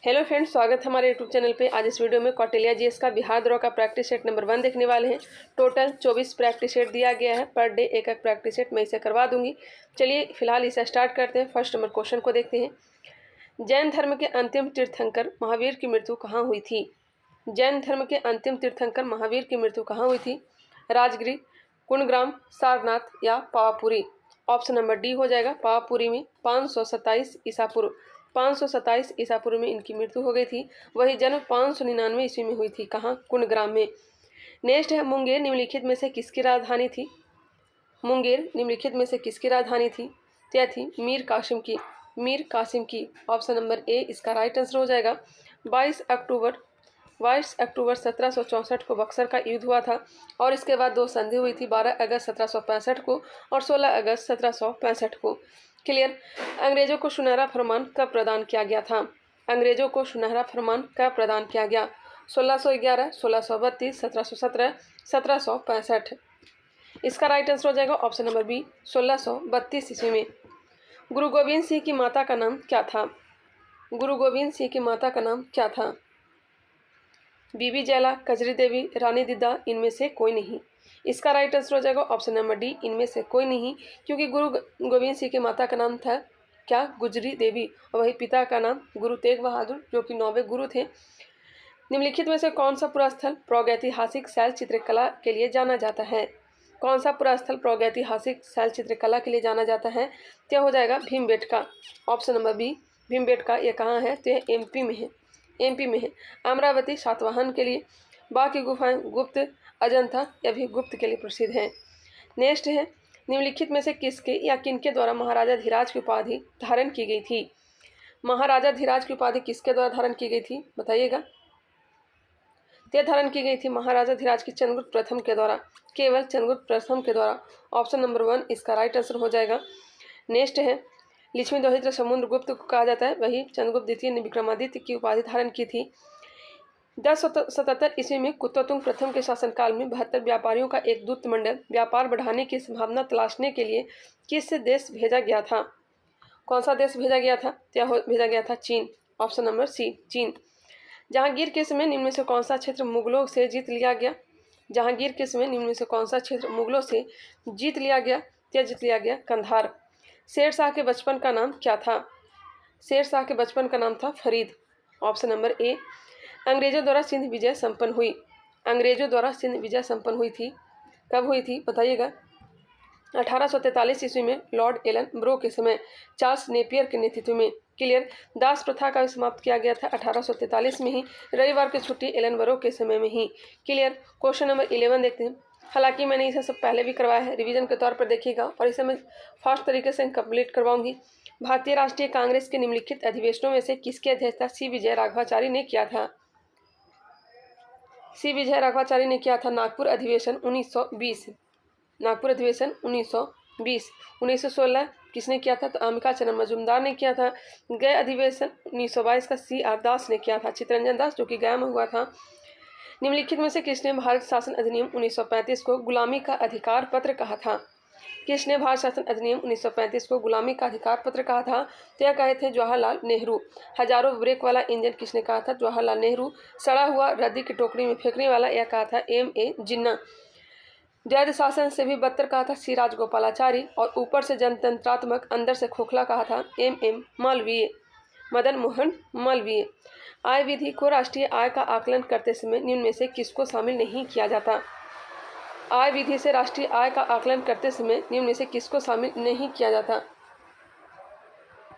Hello friends, स्वागत है हमारे यूट्यूब चैनल पे। आज इस वीडियो में कौटिल्य जीएस का बिहार द्रोह का प्रैक्टिस सेट नंबर 1 देखने वाले हैं। टोटल 24 प्रैक्टिस सेट दिया गया है। पर डे एक एक प्रैक्टिस सेट मैं इसे करवा दूंगी। चलिए फिलहाल इसे स्टार्ट करते हैं। फर्स्ट नंबर क्वेश्चन को देखते हैं। जैन धर्म के अंतिम तीर्थंकर महावीर की मृत्यु कहाँ हुई थी? जैन धर्म के अंतिम तीर्थंकर महावीर की मृत्यु कहाँ हुई थी? राजगिरी, कुंडग्राम, सारनाथ या पावापुरी? ऑप्शन नंबर डी हो जाएगा पावापुरी में 527 ईसा पूर्व 527 ईसा पूर्व में इनकी मृत्यु हो गई थी। वही जन्म 599 ईस्वी में हुई थी। कहाँ? कुंडग्राम में। नेक्स्ट है मुंगेर निम्नलिखित में से किसकी राजधानी थी? मुंगेर निम्नलिखित में से किसकी राजधानी थी? यह थी मीर कासिम की। मीर कासिम की। ऑप्शन नंबर ए इसका राइट आंसर हो जाएगा। 22 अक्टूबर 1764 को बक्सर का युद्ध हुआ था और इसके बाद 2 संधि हुई थी, 12 अगस्त 1765 को और 16 अगस्त 1765 को। क्लियर। अंग्रेजों को सुनहरा फरमान कब प्रदान किया गया था? अंग्रेजों को सुनहरा फरमान कब प्रदान किया गया? 1611, 1632, 1717, 1765। इसका राइट आंसर हो जाएगा ऑप्शन नंबर बी 1632 ईस्वी में। गुरु गोविंद सिंह की माता का नाम क्या था? गुरु गोविंद सिंह की माता का नाम क्या था? बीबी जैला, कजरी देवी, रानी दीदा, इनमें से कोई नहीं। इसका राइट आंसर हो जाएगा ऑप्शन नंबर डी इनमें से कोई नहीं, क्योंकि गुरु गोविंद सिंह की माता का नाम था क्या? गुजरी देवी। और वही पिता का नाम गुरु तेग बहादुर, जो कि 9वें गुरु थे। निम्नलिखित में से कौन सा पूरा स्थल प्रागैतिहासिक शैल चित्रकला के लिए जाना जाता है? कौन सा पूरा स्थल प्रागैतिहासिक शैल चित्रकला के लिए जाना जाता है? तो हो जाएगा Bhimbetka. Option number B Bhimbetka. ये कहाँ है? तो यह एमपी में है। एमपी में है। अमरावती सातवाहन के लिए, बाकी गुफाएं गुप्त, अजंता यह भी गुप्त के लिए प्रसिद्ध हैं। नेक्स्ट है निम्नलिखित में से किसके या किनके द्वारा महाराजा धीराज की उपाधि धारण की गई थी? महाराजा धीराज की उपाधि किसके द्वारा धारण की गई थी? बताइएगा। यह धारण की गई थी महाराजा धीराज की चंद्रगुप्त प्रथम के द्वारा, केवल चंद्रगुप्त प्रथम के द्वारा। ऑप्शन नंबर 1 इसका राइट आंसर हो जाएगा। नेक्स्ट है लक्ष्मी दोहित्र समुद्रगुप्त को कहा जाता है, वही चंद्रगुप्त द्वितीय ने विक्रमादित्य की उपाधि धारण की थी। 1077 ईस्वी में कुतुबुद्दीन प्रथम के शासनकाल में 72 व्यापारियों का एक दूत मंडल व्यापार बढ़ाने की संभावना तलाशने के लिए किस देश भेजा गया था? कौन सा देश भेजा गया था? क्या भेजा गया था? चीन। ऑप्शन नंबर सी चीन। जहांगीर के समय निम्न में से कौन सा क्षेत्र मुगलों से जीत लिया गया? जहांगीर के समय निम्न में से कौन सा क्षेत्र मुगलों से जीत लिया गया? क्या जीत लिया गया? कंधार। शेर शाह के बचपन का नाम क्या था? शेर शाह के बचपन का नाम था फरीद। ऑप्शन नंबर ए। अंग्रेजों द्वारा सिंध विजय संपन्न हुई। अंग्रेजों द्वारा सिंध विजय संपन्न हुई थी। कब हुई थी? बताइएगा। 1843 ईस्वी में लॉर्ड एलन ब्रो के समय चार्ल्स नेपियर के नेतृत्व में। क्लियर। दास प्रथा का समाप्त किया गया था 1843 में ही, रविवार की छुट्टी एलन ब्रो के समय में ही। क्लियर। क्वेश्चन नंबर 11 देखते हैं। हालांकि मैंने इसे सब पहले भी करवाया है, रिवीजन के तौर पर देखिएगा और इसे मैं फास्ट तरीके से कंप्लीट करवाऊंगी। भारतीय राष्ट्रीय कांग्रेस के निम्नलिखित अधिवेशनों में से किसकी अध्यक्षता सी विजय राघवाचारी ने किया था? सी विजय राघवाचारी ने किया था नागपुर अधिवेशन 1920। नागपुर अधिवेशन 1920। 1916 किसने किया था? तो अंबिका चरण मजूमदार ने किया था। गया अधिवेशन 1922 का CR दास ने किया था, चित्तरंजन दास, जो कि गया में हुआ था। निम्नलिखित में से किसने भारत शासन अधिनियम 1935 को गुलामी का अधिकार पत्र कहा था? किसने भारत शासन अधिनियम 1935 को गुलामी का अधिकार पत्र कहा था? तो यह कहे थे जवाहरलाल नेहरू। हजारों ब्रेक वाला इंजन किसने कहा था? जवाहरलाल नेहरू। सड़ा हुआ रद्दी की टोकरी में फेंकने वाला यह कहा था MA जिन्ना। जैद शासन से भी बदतर कहा था सी राजगोपालाचारी। और ऊपर से जनतंत्रात्मक अंदर से खोखला कहा था MM मालवीय, मदन मोहन मालवीय। आय विधि को राष्ट्रीय आय का आकलन करते समय निम्न में से किसको शामिल नहीं किया जाता? आय विधि से राष्ट्रीय आय का आकलन करते समय निम्न में से किसको शामिल नहीं किया जाता?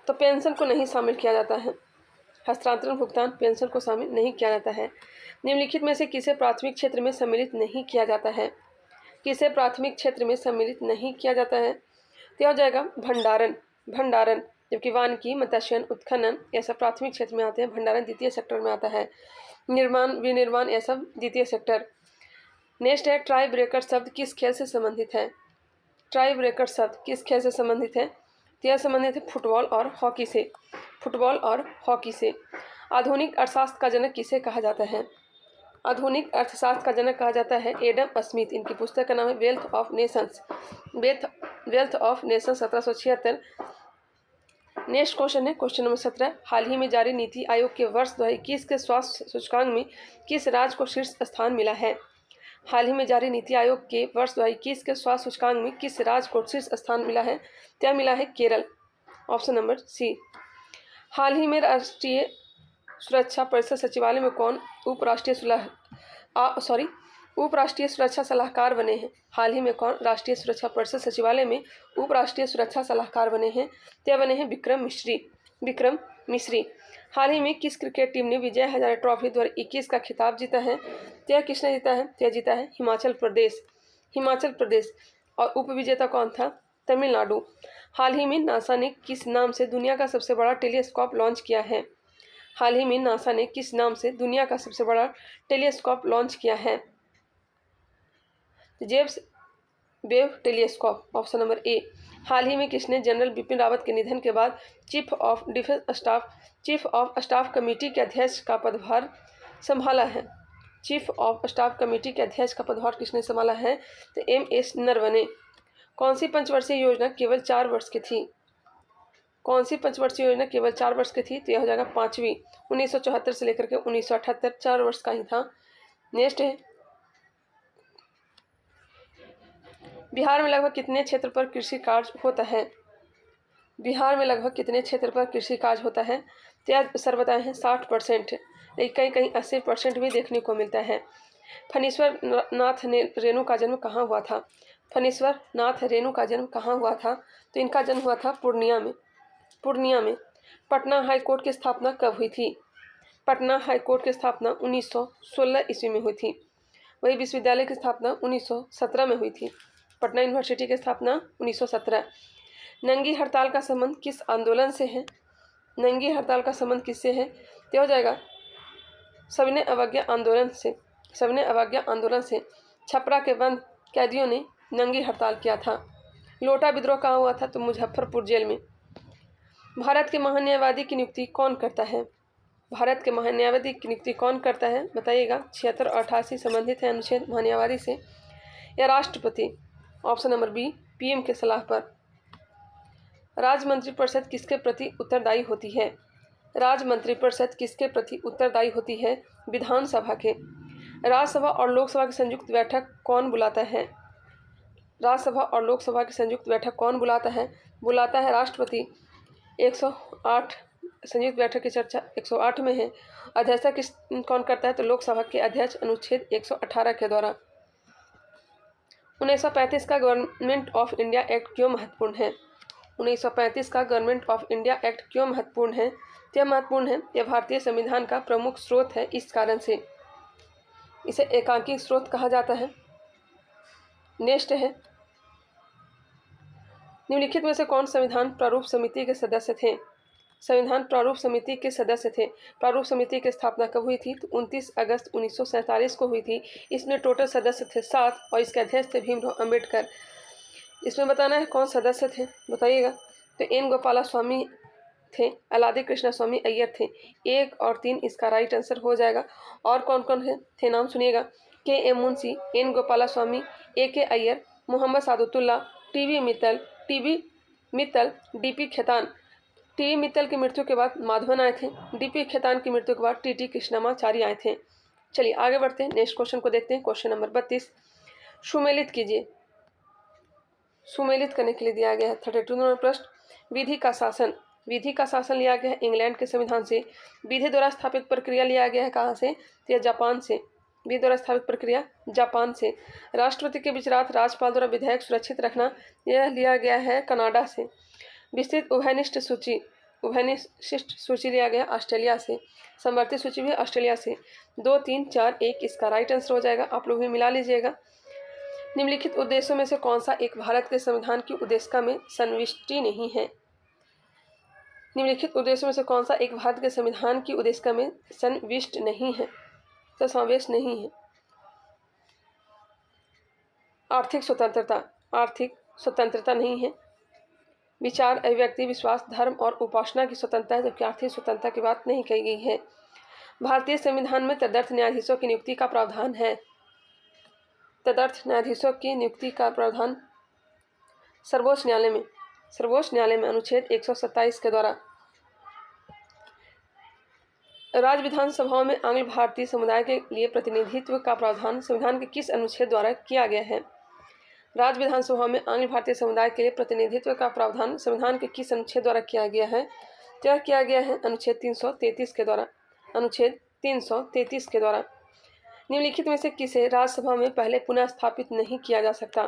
तो पेंशन को नहीं शामिल किया जाता है। हस्तांतरण भुगतान पेंशन को शामिल नहीं किया जाता है। निम्नलिखित में से किसे प्राथमिक क्षेत्र में सम्मिलित नहीं किया जाता है? किसे प्राथमिक क्षेत्र में सम्मिलित नहीं किया जाता है? तो हो जाएगा भंडारण। भंडारण, जबकि वानिकी, मत्स्यन, उत्खनन ये सब प्राथमिक क्षेत्र में आते हैं। भंडारण द्वितीय सेक्टर में आता है। निर्माण, विनिर्माण ये सब द्वितीय सेक्टर। नेक्स्ट है ट्राई ब्रेकर शब्द किस खेल से संबंधित है? ट्राई ब्रेकर शब्द किस खेल से संबंधित है? तो यह संबंधित है फुटबॉल और हॉकी से। फुटबॉल और हॉकी से। आधुनिक अर्थशास्त्र का जनक किसे कहा जाता है? आधुनिक अर्थशास्त्र का जनक कहा जाता है एडम स्मिथ। इनकी पुस्तक का नाम है wealth of Nations. Wealth of Nations 1776। Next question है क्वेश्चन नंबर 17। हाल ही में जारी नीति आयोग के वर्ष 2021 के स्वास्थ्य सूचकांक में किस राज्य को शीर्ष स्थान मिला है? हाल ही में जारी नीति आयोग के वर्ष 2021 के स्वास्थ्य सूचकांक में किस राज्य को शीर्ष स्थान मिला है? क्या मिला है? केरल। Option number C. हाल ही में राष्ट्रीय सुरक्षा परिषद सचिवालय में कौन उप राष्ट्रीय सुरक्षा सलाहकार बने हैं? हाल ही में कौन राष्ट्रीय सुरक्षा परिषद सचिवालय में उप राष्ट्रीय सुरक्षा सलाहकार बने हैं? ते बने हैं विक्रम मिश्री। हाल ही में किस क्रिकेट टीम ने विजय हजारे ट्रॉफी 2021 का खिताब जीता है? ते किसने जीता है? ते जीता है हिमाचल प्रदेश। और उपविजेता कौन था? तमिलनाडु। हाल ही में नासा ने किस नाम से दुनिया का सबसे बड़ा टेलीस्कोप लॉन्च किया है? हाल ही में नासा ने किस नाम से दुनिया का सबसे बड़ा टेलीस्कोप लॉन्च किया है? James Webb telescope. Option number A. हाल ही में किसने जनरल बिपिन रावत के निधन के बाद चीफ ऑफ स्टाफ कमेटी के अध्यक्ष का पदभार संभाला है? चीफ ऑफ स्टाफ कमेटी के अध्यक्ष का पदभार किसने संभाला है? तो MS नरवणे। कौन सी पंचवर्षीय योजना केवल 4 वर्ष की थी? कौन सी पंचवर्षीय योजना केवल 4 वर्ष की थी? तो यह हो जाएगा 5वीं। 1974 से लेकर के 1978 4 वर्ष का ही था। नेक्स्ट है बिहार में लगभग कितने क्षेत्र पर कृषि कार्य होता है? बिहार में लगभग कितने क्षेत्र पर कृषि कार्य होता है? तो यह सर बताए हैं 60%, लेकिन कहीं 80% भी देखने को मिलता है। फणीश्वर नाथ रेणु का जन्म कहाँ हुआ था? फणीश्वर नाथ रेणु का जन्म कहाँ हुआ था? तो इनका जन्म हुआ था पूर्णिया में। पटना हाई कोर्ट की स्थापना कब हुई थी? पटना हाई कोर्ट की स्थापना 1916 ईस्वी में हुई थी। वही विश्वविद्यालय की स्थापना 1917 में हुई थी। पटना यूनिवर्सिटी की स्थापना 1917। नंगी हड़ताल का संबंध किस आंदोलन से है? नंगी हड़ताल का संबंध किससे है? तो हो जाएगा सविनय अवज्ञा आंदोलन से। छपरा के बंद कैदियों ने नंगी हड़ताल किया था। लोटा विद्रोह कहाँ हुआ था? तो मुजफ्फरपुर जेल में। भारत के महान्यायवादी की नियुक्ति कौन करता है? भारत के महान्यायवादी की नियुक्ति कौन करता है? बताइएगा। 76 और 88 संबंधित है अनुच्छेद महान्यायवादी से या राष्ट्रपति? ऑप्शन नंबर बी, PM के सलाह पर। राज्य मंत्रिपरिषद किसके प्रति उत्तरदायी होती है? राज्य मंत्रिपरिषद किसके प्रति उत्तरदायी होती है? विधानसभा के। राज्यसभा और लोकसभा की संयुक्त बैठक कौन बुलाता है? राज्यसभा और लोकसभा की संयुक्त बैठक कौन बुलाता है? बुलाता है राष्ट्रपति। 108 संयुक्त बैठक की चर्चा 108 में है। अध्यक्षता कौन करता है? तो लोकसभा के अध्यक्ष अनुच्छेद 118 के द्वारा। 1935 का गवर्नमेंट ऑफ इंडिया एक्ट क्यों महत्वपूर्ण है? 1935 का गवर्नमेंट ऑफ इंडिया एक्ट क्यों महत्वपूर्ण है? यह महत्वपूर्ण है, यह भारतीय संविधान का प्रमुख स्रोत है। इस कारण से इसे एकांकी स्रोत कहा जाता है। नेक्स्ट है निम्नलिखित में से कौन संविधान प्रारूप समिति के सदस्य थे? संविधान प्रारूप समिति के सदस्य थे। प्रारूप समिति की स्थापना कब हुई थी? तो 29 अगस्त 1947 को हुई थी। इसमें टोटल सदस्य थे 7 और इसके अध्यक्ष थे भीमराव अंबेडकर। इसमें बताना है कौन सदस्य थे, बताइएगा। तो N गोपालास्वामी थे, अलादी कृष्णा स्वामी अय्यर थे। 1 और 3 इसका राइट आंसर हो जाएगा। और कौन कौन थे नाम सुनिएगा। KM Munshi, N Gopalaswamy, AK Iyer, Mohammad सादुतुल्ला, TB Mittal, DP Khetan. TB Mittal की मृत्यु के बाद माधवन आए थे। DP खेतान की मृत्यु के बाद TT कृष्णमाचारी आए थे। चलिए आगे बढ़ते हैं, नेक्स्ट क्वेश्चन को देखते हैं। क्वेश्चन नंबर 32 सुमेलित कीजिए। सुमेलित करने के लिए दिया गया है 32 नंबर प्रश्न। विधि का शासन लिया गया है इंग्लैंड के संविधान से। विधि द्वारा स्थापित प्रक्रिया लिया गया है कहाँ से? तो यह जापान से। विधि द्वारा स्थापित प्रक्रिया जापान से। राष्ट्रपति के बीच राज्यपाल द्वारा विधेयक सुरक्षित रखना, यह लिया गया है कनाडा से। विस्तृत उभयनिष्ठ सूची लिया गया ऑस्ट्रेलिया से। समवर्ती सूची भी ऑस्ट्रेलिया से। 2, 3, 4, 1 इसका राइट आंसर हो जाएगा। आप लोग भी मिला लीजिएगा। निम्नलिखित उद्देश्यों में से कौन सा एक भारत के संविधान की उद्देशिका में संविष्टि नहीं है? निम्नलिखित उद्देश्यों में से कौन सा एक भारत के संविधान की उद्देशिका में संविष्ट नहीं है? तो समावेश नहीं है। आर्थिक स्वतंत्रता नहीं है। विचार, अभिव्यक्ति, विश्वास, धर्म और उपासना की स्वतंत्रता है, जबकि आर्थिक स्वतंत्रता की बात नहीं कही गई है। भारतीय संविधान में तदर्थ न्यायाधीशों की नियुक्ति का प्रावधान है। तदर्थ न्यायाधीशों की नियुक्ति का प्रावधान सर्वोच्च न्यायालय में सर्वोच्च न्यायालय में अनुच्छेद 127 के द्वारा। राज्य विधानसभाओं में आंग्ल भारतीय समुदाय के लिए प्रतिनिधित्व का प्रावधान संविधान के किस अनुच्छेद द्वारा किया गया है? राज्य विधानसभाओं में आंग्ल भारतीय समुदाय के लिए प्रतिनिधित्व का प्रावधान संविधान के किस अनुच्छेद द्वारा किया गया है? यह किया गया है अनुच्छेद 333 के द्वारा। अनुच्छेद 333 के द्वारा। निम्नलिखित में से किसे राज्यसभा में पहले पुनः स्थापित नहीं किया जा सकता?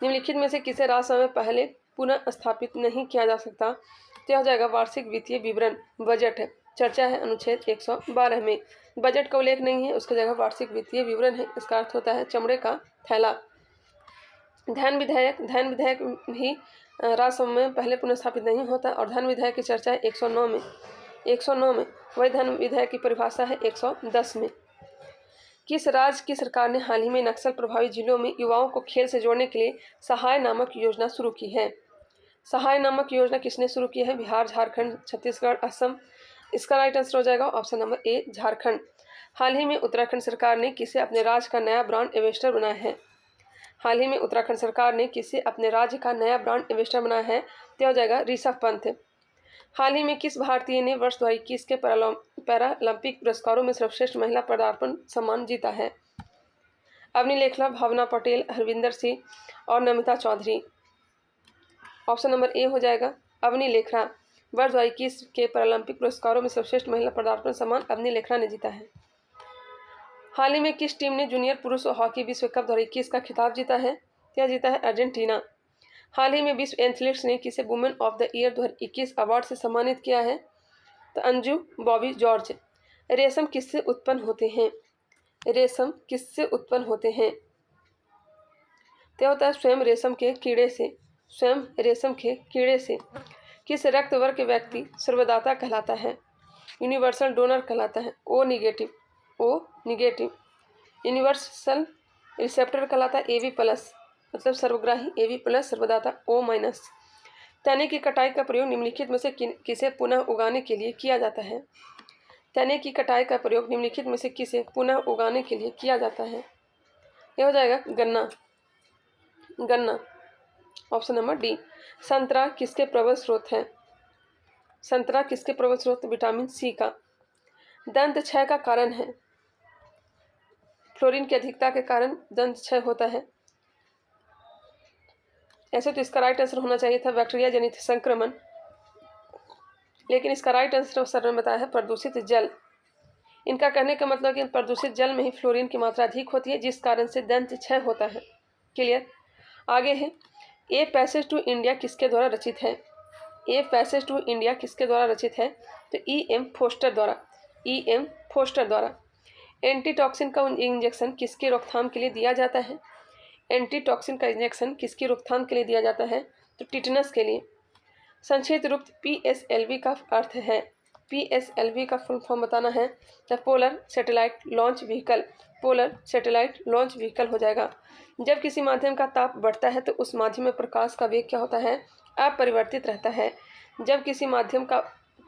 निम्नलिखित में से किसे राज्यसभा में पहले पुनः स्थापित नहीं किया जा सकता? तो हो जाएगा वार्षिक वित्तीय विवरण, बजट। चर्चा है अनुच्छेद 112 में। बजट का उल्लेख नहीं है, उसकी जगह वार्षिक वित्तीय विवरण है। इसका अर्थ होता है चमड़े का थैला। धन विधेयक भी राज्यसभा में पहले पुनः स्थापित नहीं होता और धन विधेयक की चर्चा है 109 में। वही धन विधेयक की परिभाषा है 110 में। किस राज्य की सरकार ने हाल ही में नक्सल प्रभावित जिलों में युवाओं को खेल से जोड़ने के लिए सहाय नामक योजना शुरू की है? सहाय नामक योजना किसने शुरू की है? बिहार, झारखंड, छत्तीसगढ़, असम। इसका राइट आंसर हो जाएगा ऑप्शन नंबर ए, झारखंड। हाल ही में उत्तराखंड सरकार ने किसे अपने राज्य का नया ब्रांड एम्बेसडर बनाया है? हाल ही में उत्तराखंड सरकार ने किसे अपने राज्य का नया ब्रांड एम्बेसडर बनाया है? तो हो जाएगा ऋषभ पंत। हाल ही में किस भारतीय ने वर्ष 2021 के पैरालंपिक पुरस्कारों में सर्वश्रेष्ठ महिला पदार्पण सम्मान जीता है? अवनी लेखला, भावना पटेल, हरविंदर सिंह और Namita Chaudhary. Option number A हो जाएगा अवनी लेखरा। वर्ष 2021 के पैरालंपिक पुरस्कारों में सर्वश्रेष्ठ महिला पदार्पण सम्मान अवनी लेखरा ने जीता है। हाल ही में किस टीम ने जूनियर पुरुष हॉकी विश्व कप 2021 का खिताब जीता है? क्या जीता है? अर्जेंटीना। हाल ही में विश्व एथलीट्स ने किसे women of the year 2021 award से सम्मानित किया है? तो अंजू बॉबी जॉर्ज। रेशम किससे उत्पन्न होते हैं? रेशम किससे उत्पन्न होते हैं? तो होता है स्वयं रेशम के कीड़े से। स्वयं रेशम के कीड़े से। किस रक्त वर्ग के व्यक्ति सर्वदाता कहलाता है? यूनिवर्सल डोनर कहलाता है। ओ निगेटिव। यूनिवर्सल रिसेप्टर कहलाता है AB+, मतलब सर्वग्राही। AB+, सर्वदाता O-। तने की कटाई का प्रयोग निम्नलिखित में से किसे पुनः उगाने के लिए किया जाता है? तने की कटाई का प्रयोग निम्नलिखित में से किसे पुनः उगाने के लिए किया जाता है? यह हो जाएगा गन्ना। Option number D. संतरा किसके प्रबल स्रोत है? संतरा किसके प्रबल स्रोत? विटामिन सी का। दंत क्षय का कारण है? फ्लोरीन की अधिकता के कारण दंत क्षय होता है। ऐसे तो इसका राइट आंसर होना चाहिए था बैक्टीरिया जनित संक्रमण, लेकिन इसका राइट आंसर सर ने बताया है प्रदूषित जल। इनका कहने का मतलब कि प्रदूषित जल में ही फ्लोरीन की मात्रा अधिक होती है, जिस कारण से दंत क्षय होता है। क्लियर। आगे है ए पैसेज टू इंडिया किसके द्वारा रचित है? ए पैसेज टू इंडिया किसके द्वारा रचित है? तो E.M. फोस्टर द्वारा। एंटीटॉक्सिन का इंजेक्शन किसकी रोकथाम के लिए दिया जाता है? एंटीटॉक्सिन का इंजेक्शन किसकी रोकथाम के लिए दिया जाता है? तो टिटनस के लिए। संक्षिप्त रूप PSLV का अर्थ है? PSLV का फुल फॉर्म बताना है तो polar satellite launch vehicle. Polar satellite launch vehicle हो जाएगा। जब किसी माध्यम का ताप बढ़ता है तो उस माध्यम में प्रकाश का वेग क्या होता है? अपरिवर्तित रहता है। जब किसी माध्यम का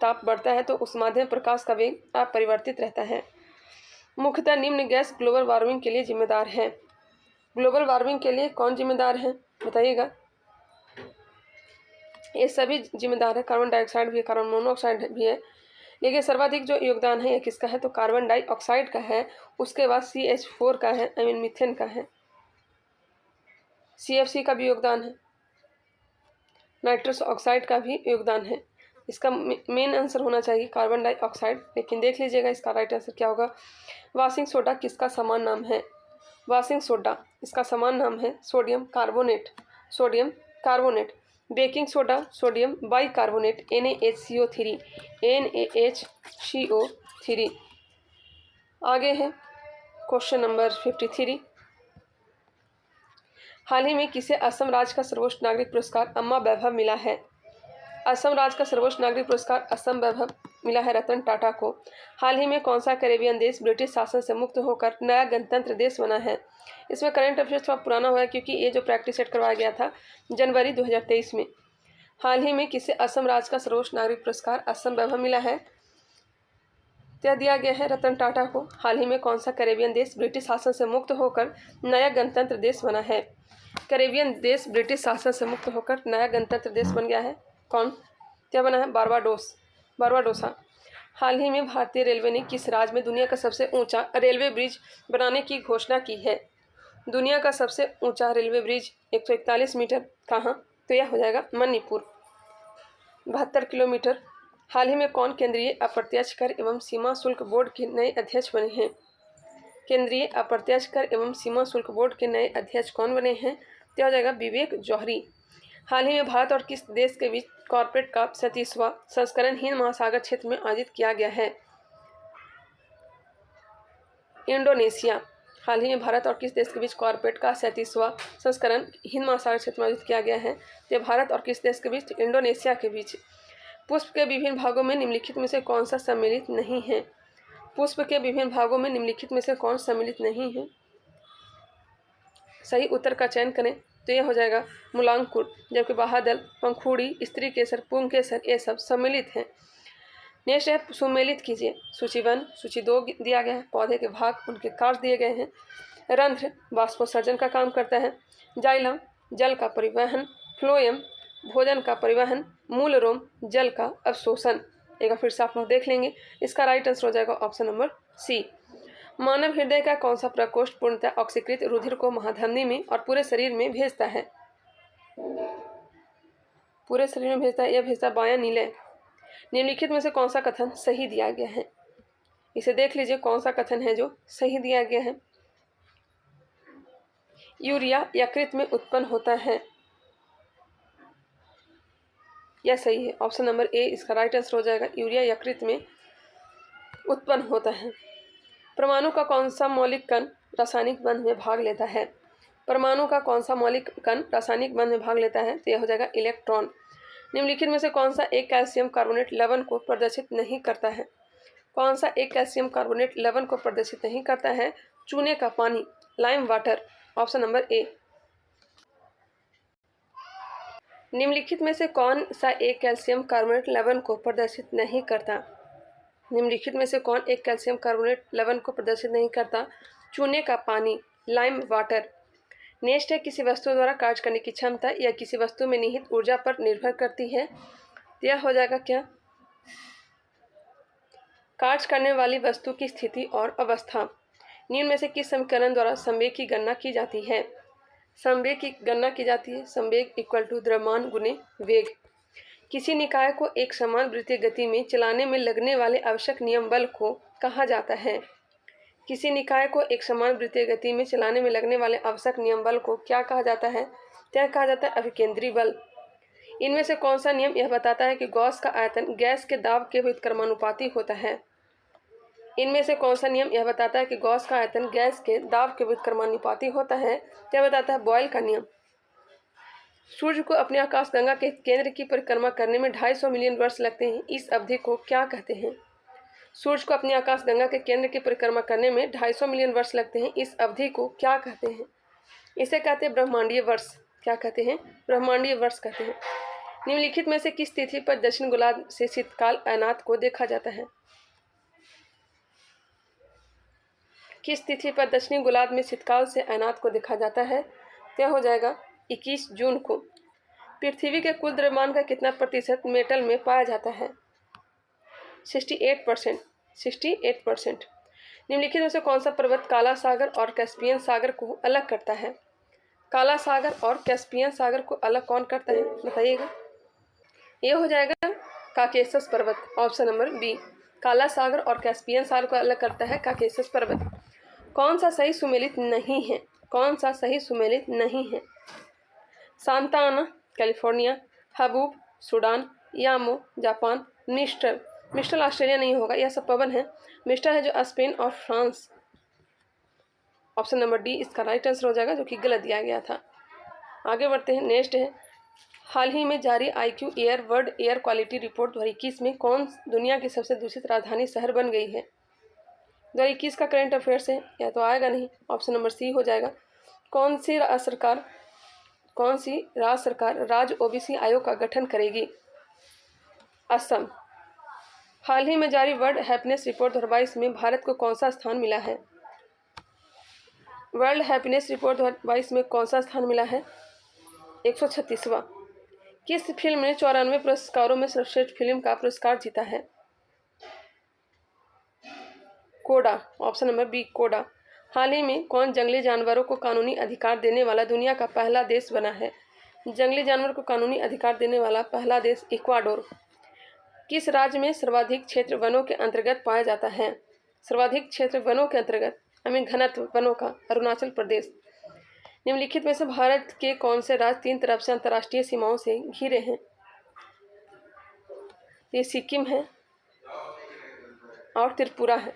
ताप बढ़ता है तो उस माध्यम प्रकाश का वेग अपरिवर्तित रहता है। मुख्यतः निम्न गैस ग्लोबल वार्मिंग के लिए जिम्मेदार है। ग्लोबल वार्मिंग के लिए कौन जिम्मेदार है बताइएगा? ये सभी जिम्मेदार है। कार्बन डाइऑक्साइड भी है, कार्बन मोनोऑक्साइड भी है, लेकिन सर्वाधिक जो योगदान है ये किसका है? तो कार्बन डाइऑक्साइड का है। उसके बाद CH4 का है, मीथेन का है। CFC का भी योगदान है। नाइट्रस ऑक्साइड का भी योगदान है। इसका मेन आंसर होना चाहिए कार्बन डाइऑक्साइड, लेकिन देख लीजिएगा इसका राइट आंसर क्या होगा। वॉशिंग सोडा किसका समान नाम है? वॉशिंग सोडा इसका समान नाम है sodium carbonate. Baking soda sodium bicarbonate NaHCO3। आगे है क्वेश्चन नंबर 53। हाल ही में किसे असम राज्य का सर्वोच्च नागरिक पुरस्कार अम्मा वैभव मिला है? असम राज्य का सर्वोच्च नागरिक पुरस्कार असम वैभव मिला है रतन टाटा को। हाल ही में कौन सा कैरेबियन देश ब्रिटिश शासन से मुक्त होकर नया गणतंत्र देश बना है? इसमें करंट अफेयर्स थोड़ा पुराना हुआ है क्योंकि ये जो प्रैक्टिस सेट करवाया गया था जनवरी 2023 में। हाल ही में किसे असम राज्य का सर्वोच्च नागरिक पुरस्कार असम वैभव मिला है? यह दिया गया है रतन टाटा को। हाल ही में कौन सा कैरेबियन देश ब्रिटिश शासन से मुक्त होकर नया गणतंत्र देश बना है? कैरेबियन देश ब्रिटिश शासन से मुक्त होकर नया गणतंत्र देश बन गया है? कौन? क्या बना है? बारबाडोसा। हाल ही में भारतीय रेलवे ने किस राज्य में दुनिया का सबसे ऊंचा रेलवे ब्रिज बनाने की घोषणा की है? दुनिया का सबसे ऊंचा रेलवे ब्रिज 141 मीटर कहाँ? तो यह हो जाएगा मणिपुर। 72 किलोमीटर। हाल ही में कौन केंद्रीय अप्रत्यक्ष कर एवं सीमा शुल्क बोर्ड के नए अध्यक्ष बने हैं? केंद्रीय अप्रत्यक्ष कर एवं सीमा शुल्क बोर्ड के नए अध्यक्ष कौन बने हैं? तो हो जाएगा विवेक जौहरी। हाल ही में भारत और किस देश के बीच कॉर्पोरेट का 37वां संस्करण हिंद महासागर क्षेत्र में आयोजित किया गया है? इंडोनेशिया। हाल ही में भारत और किस देश के बीच कॉर्पोरेट का 37वां संस्करण हिंद महासागर क्षेत्र में आयोजित किया गया है? तो भारत और किस देश के बीच? इंडोनेशिया के बीच। पुष्प के विभिन्न भागों में निम्नलिखित में से कौन सा सम्मिलित नहीं है? पुष्प के विभिन्न भागों में निम्नलिखित में से कौन सम्मिलित नहीं है? सही उत्तर का चयन करें तो यह हो जाएगा मूलांकुर, जबकि बाह्यदल, पंखुड़ी, स्त्री केसर, पुंग केसर ये सब सम्मिलित हैं। नेक्स्ट है सुमेलित कीजिए। सूची 1, सूची 2 दिया गया है। पौधे के भाग, उनके कार्य दिए गए हैं। रंध्र वाष्पोत्सर्जन का काम करता है। जाइलम जल का परिवहन। फ्लोएम भोजन का परिवहन। मूल रोम जल का अवशोषण। एक बार फिर से आप लोग देख लेंगे। इसका राइट आंसर हो जाएगा ऑप्शन नंबर सी। मानव हृदय का कौन सा प्रकोष्ठ पूर्णतः ऑक्सीकृत रुधिर को महाधमनी में और पूरे शरीर में भेजता है? पूरे शरीर में भेजता है, यह भेजता है बायां नीले। निम्नलिखित में से कौन सा कथन सही दिया गया है? इसे देख लीजिए कौन सा कथन है जो सही दिया गया है। यूरिया यकृत में उत्पन्न होता है, यह सही है। ऑप्शन नंबर ए इसका राइट आंसर हो जाएगा। यूरिया यकृत में उत्पन्न होता है। परमाणु का कौन सा मौलिक कण रासायनिक बंध में भाग लेता है? परमाणु का कौन सा मौलिक कण रासायनिक बंध में भाग लेता है? तो यह हो जाएगा इलेक्ट्रॉन। निम्नलिखित में से कौन सा एक कैल्शियम कार्बोनेट लवण को प्रदर्शित नहीं करता है? कौन सा एक कैल्शियम कार्बोनेट लवण को प्रदर्शित नहीं करता है? चूने का पानी, लाइम वाटर। ऑप्शन नंबर ए। निम्नलिखित में से कौन सा एक कैल्शियम कार्बोनेट लवण को प्रदर्शित नहीं करता? निम्नलिखित में से कौन एक कैल्शियम कार्बोनेट लवण को प्रदर्शित नहीं करता? चूने का पानी, लाइम वाटर। नेक्स्ट है किसी वस्तु द्वारा कार्य करने की क्षमता या किसी वस्तु में निहित ऊर्जा पर निर्भर करती है। यह हो जाएगा क्या? कार्य करने वाली वस्तु की स्थिति और अवस्था। निम्न में से किस समीकरण द्वारा संवेग की गणना की जाती है? संवेग की गणना की जाती है संवेग इक्वल टू द्रव्यमान गुने वेग। किसी निकाय को एक समान वृत्तीय गति में चलाने में लगने वाले आवश्यक नियम बल को कहा जाता है? किसी निकाय को एक समान वृत्तीय गति में चलाने में लगने वाले आवश्यक नियम बल को क्या कहा जाता है? क्या कहा जाता है? अभिकेंद्री बल। इनमें से कौन सा नियम यह बताता है कि गॉस का आयतन गैस के दाब के व्युत्क्रमानुपाती होता है? इनमें से कौन सा नियम यह बताता है कि गॉस का आयतन गैस के दाब के व्युत्क्रमानुपाती होता है? क्या बताता है? बॉयल का नियम। सूर्य को अपने आकाश गंगा के केंद्र की परिक्रमा करने में 250 मिलियन वर्ष लगते हैं। इस अवधि को क्या कहते हैं? सूर्य को अपनी आकाश गंगा के केंद्र की परिक्रमा करने में 250 मिलियन वर्ष लगते हैं। इस अवधि को क्या कहते हैं? इसे कहते हैं ब्रह्मांडीय वर्ष। क्या कहते हैं? ब्रह्मांडीय वर्ष कहते हैं। निम्नलिखित में से किस तिथि पर दक्षिण गोलार्ध से शीतकाल अयनात को देखा जाता है? किस तिथि पर दक्षिणी गोलार्ध में शीतकाल से अयनात को देखा जाता है? क्या हो जाएगा? 21 जून को। पृथ्वी के कुल द्रव्यमान का कितना प्रतिशत मेटल में पाया जाता है? 68%। 68%। निम्नलिखित में से कौन सा पर्वत काला सागर और कैस्पियन सागर को अलग करता है? काला सागर और कैस्पियन सागर को अलग कौन करता है? बताइएगा। ये हो जाएगा काकेशस पर्वत। Option number B. काला सागर और कैस्पियन सागर को अलग करता है काकेशस पर्वत। कौन सा सही सुमेलित नहीं है? कौन सा सही सुमेलित नहीं है? सांता आना कैलिफोर्निया, हबूब सूडान, यामो जापान, मिस्टर मिस्टर ऑस्ट्रेलिया नहीं होगा, यह सब पवन है। मिस्टर है जो स्पेन और फ्रांस। ऑप्शन नंबर डी इसका राइट आंसर हो जाएगा, जो कि गलत दिया गया था। आगे बढ़ते हैं। नेक्स्ट है हाल ही में जारी IQ air world air quality report 2021 में कौन दुनिया की सबसे दूषित राजधानी शहर बन गई है? 2021 का करंट अफेयर्स है, यह तो आएगा नहीं। ऑप्शन नंबर सी हो जाएगा। कौन सी राज्य सरकार राज्य OBC आयोग का गठन करेगी? असम। हाल ही में जारी वर्ल्ड हैप्पीनेस रिपोर्ट 2022 में भारत को कौन सा स्थान मिला है? वर्ल्ड हैप्पीनेस रिपोर्ट 2022 में कौन सा स्थान मिला है? 136वां। किस फिल्म ने 94 पुरस्कारों में सर्वश्रेष्ठ फिल्म का पुरस्कार जीता है? कोडा, ऑप्शन नंबर बी कोडा। हाल ही में कौन जंगली जानवरों को कानूनी अधिकार देने वाला दुनिया का पहला देश बना है? जंगली जानवर को कानूनी अधिकार देने वाला पहला देश इक्वाडोर। किस राज्य में सर्वाधिक क्षेत्र वनों के अंतर्गत पाया जाता है? सर्वाधिक क्षेत्र वनों के अंतर्गत घनत्व वनों का अरुणाचल प्रदेश। निम्नलिखित में से भारत के कौन से राज्य 3 तरफ से अंतर्राष्ट्रीय सीमाओं से घिरे हैं? ये सिक्किम है और त्रिपुरा है।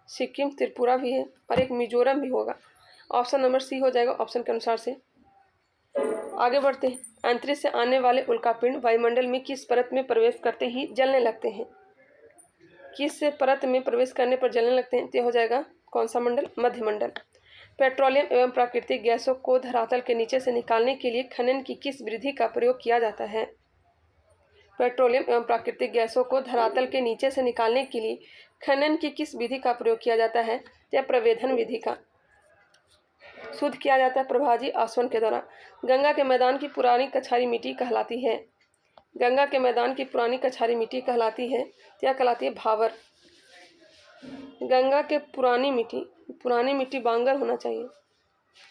सिक्किम, त्रिपुरा भी है और एक मिजोरम भी होगा। ऑप्शन नंबर सी हो जाएगा ऑप्शन के अनुसार से। आगे बढ़ते हैं। अंतरिक्ष से आने वाले उल्कापिंड वायुमंडल में किस परत में प्रवेश करते ही जलने लगते हैं? किस परत में प्रवेश करने पर जलने लगते हैं? तो हो जाएगा कौन सा मंडल? मध्यमंडल। पेट्रोलियम एवं प्राकृतिक गैसों को धरातल के नीचे से निकालने के लिए खनन की किस विधि का प्रयोग किया जाता है? पेट्रोलियम एवं प्राकृतिक गैसों को धरातल के नीचे से निकालने के लिए खनन की किस विधि का प्रयोग किया जाता है? या प्रवेधन विधि का। शुद्ध किया जाता है प्रभाजी आसवन के द्वारा। गंगा के मैदान की पुरानी कछारी मिट्टी कहलाती है। गंगा के मैदान की पुरानी कछारी मिट्टी कहलाती है, क्या कहलाती है? भावर। गंगा के पुरानी मिट्टी बांगर होना चाहिए,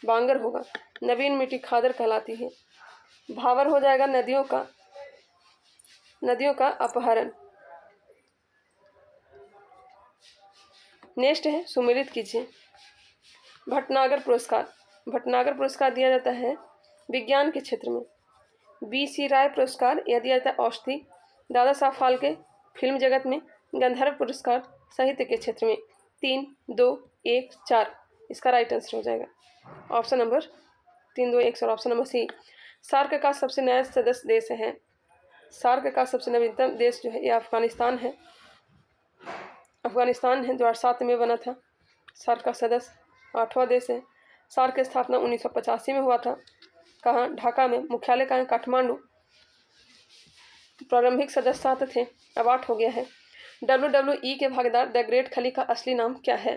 बांगर होगा। नवीन मिट्टी खादर कहलाती है। भावर हो जाएगा नदियों का अपहरण। नेक्स्ट है सुमेलित कीजिए। भटनागर पुरस्कार दिया जाता है विज्ञान के क्षेत्र में। BC राय पुरस्कार यह दिया जाता है औषधि। दादा साहब फाल्के फिल्म जगत में। गंधर्व पुरस्कार साहित्य के क्षेत्र में। 3, 2, 1, 4 इसका राइट आंसर हो जाएगा ऑप्शन नंबर 3, 2, 1 और ऑप्शन नंबर सी। सार्क का सबसे नया सदस्य देश है। सार्क का सबसे नवीनतम देश जो है ये अफगानिस्तान है। 2007 में बना था। सार्क का सदस्य 8वां देश है। सार्क की स्थापना 1985 में हुआ था। कहाँ? ढाका में। मुख्यालय कहाँ है? काठमांडू। प्रारंभिक सदस्य 7 थे, अब 8 हो गया है। WWE के भागीदार द ग्रेट खली का असली नाम क्या है?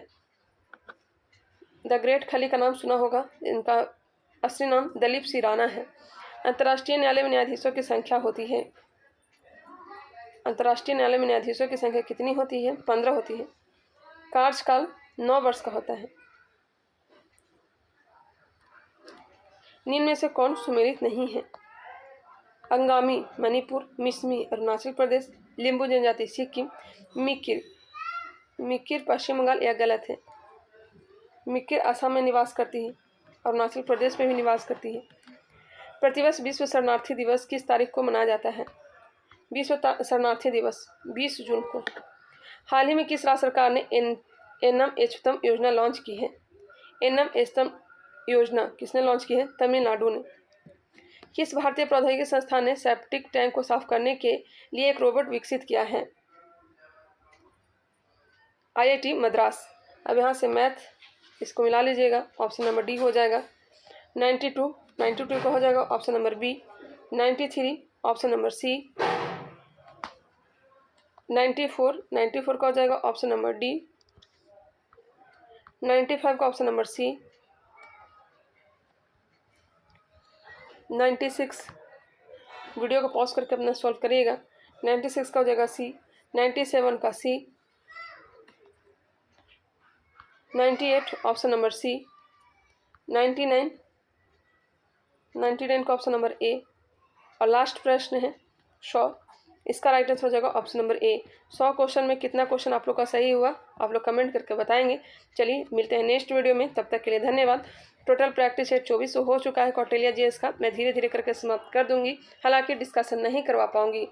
द ग्रेट खली का नाम सुना होगा, इनका असली नाम दलीप सिंह राणा है। अंतर्राष्ट्रीय न्यायालय में न्यायाधीशों की संख्या होती है। अंतर्राष्ट्रीय न्यायालय में न्यायाधीशों की संख्या कितनी होती है? 15 होती है। कार्यकाल 9 वर्ष का होता है। निम्न में से कौन सुमेलित नहीं है? अंगामी मणिपुर, मिसमी अरुणाचल प्रदेश, लिम्बू जनजाति सिक्किम, मिकिर पश्चिम बंगाल। यह गलत है। मिकिर असम में निवास करती है, अरुणाचल प्रदेश में भी निवास करती है। प्रतिवर्ष विश्व शरणार्थी दिवस किस तारीख को मनाया जाता है? विश्व शरणार्थी दिवस 20 जून को। हाल ही में किस राज्य सरकार ने एनम एचतम योजना लॉन्च की है? एनम एचतम योजना किसने लॉन्च की है? तमिलनाडु ने। किस भारतीय प्रौद्योगिकी संस्थान ने सेप्टिक टैंक को साफ करने के लिए एक रोबोट विकसित किया है? IIT मद्रास। अब यहाँ से मैथ इसको मिला लीजिएगा, ऑप्शन नंबर डी हो जाएगा। 92 का हो जाएगा option number B. 93 option number C. 94 का हो जाएगा ऑप्शन नंबर डी। 95 का ऑप्शन नंबर सी। 96 वीडियो को पॉज करके अपना सॉल्व करिएगा। 96 का हो जाएगा सी। 97 का सी। 98 ऑप्शन नंबर सी। 99 का ऑप्शन नंबर ए। और लास्ट प्रश्न है 100, इसका राइट आंसर हो जाएगा ऑप्शन नंबर ए। 100 क्वेश्चन में कितना क्वेश्चन आप लोग का सही हुआ आप लोग कमेंट करके बताएंगे। चलिए मिलते हैं नेक्स्ट वीडियो में, तब तक के लिए धन्यवाद। टोटल प्रैक्टिस सेट 24 हो चुका है कौटिल्य जीएस का। मैं धीरे धीरे करके समाप्त कर दूंगी, हालांकि डिस्कशन नहीं करवा पाऊंगी।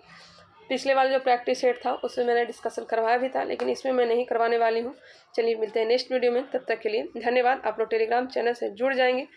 पिछले वाला जो प्रैक्टिस सेट था उसमें मैंने डिस्कशन करवाया भी था, लेकिन इसमें मैं नहीं करवाने वाली हूँ। चलिए मिलते हैं नेक्स्ट वीडियो में, तब तक के लिए धन्यवाद। आप लोग टेलीग्राम चैनल से जुड़ जाएंगे